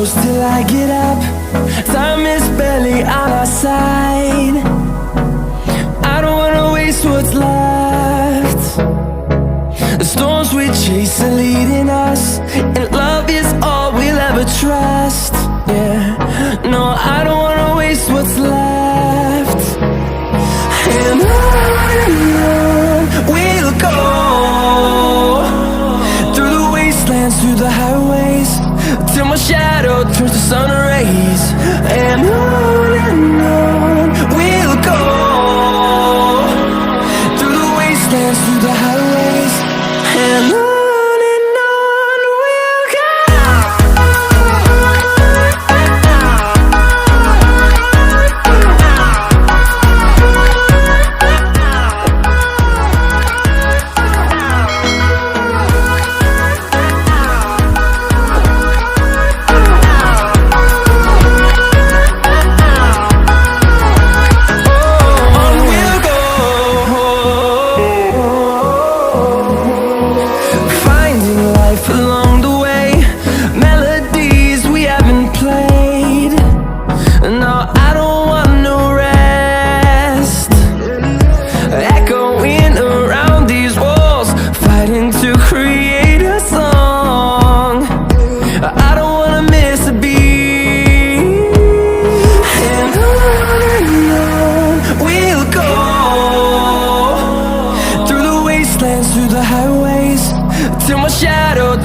close till I get up. Time is barely on our side. I don't wanna waste what's left. The storms we chase are leading us, and love is all we'll ever trust. Yeah, no, I don't wanna waste what's left. And on we'll go, through the wastelands, through the highways, till my shadow turns to sun rays. And on we'll go, through the wastelands, through the highways, and on.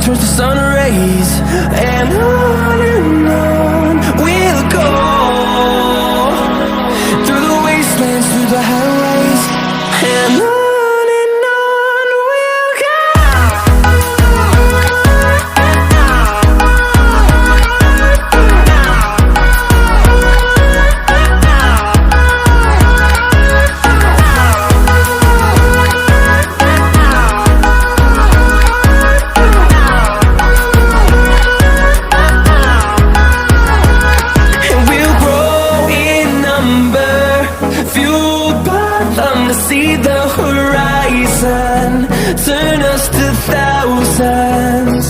Turns to sun rays, and on we'll go, through the wastelands, through the highways, and on. Turn us to thousands,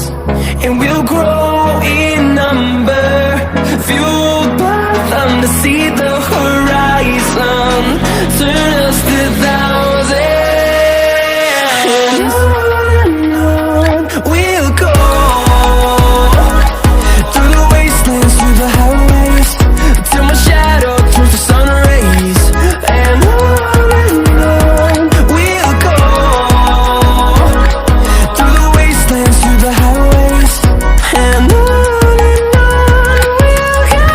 and we'll grow in number, fueled by them to see the horizon. Turn us to thousands, and on we'll go, through the wastelands, through the highways, till my shadow turns to sun rays. And on we'll go, through the wastelands, through the highways, and on we'll go.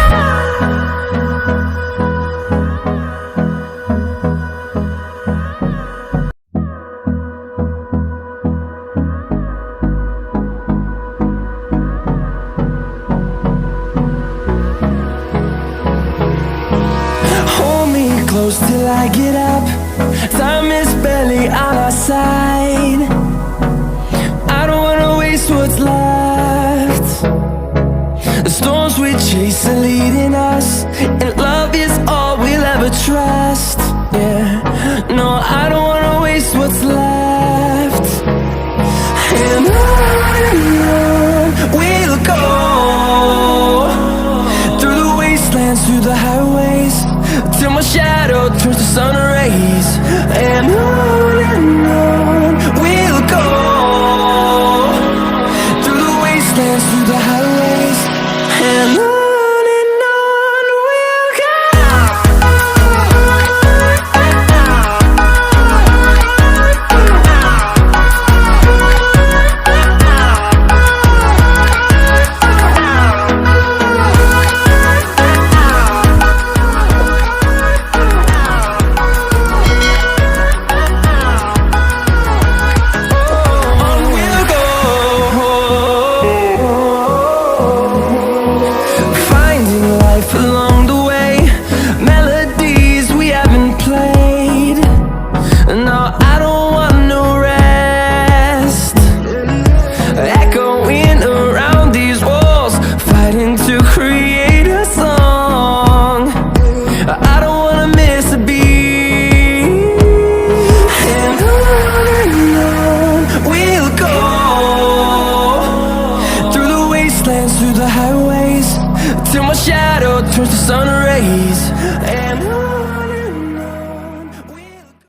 Hold me close till I get up. Time is barely on our side. I don't wanna waste what's left. The storms we chase are leading us, and love is all we'll ever trust. Yeah, no, I don't wanna waste what's left. And on we'll go, through the wastelands, through the highways, till my shadow turns to sun rays. And on we'll go, through the wastelands, through the highways, and on. till my shadow turns to sun rays.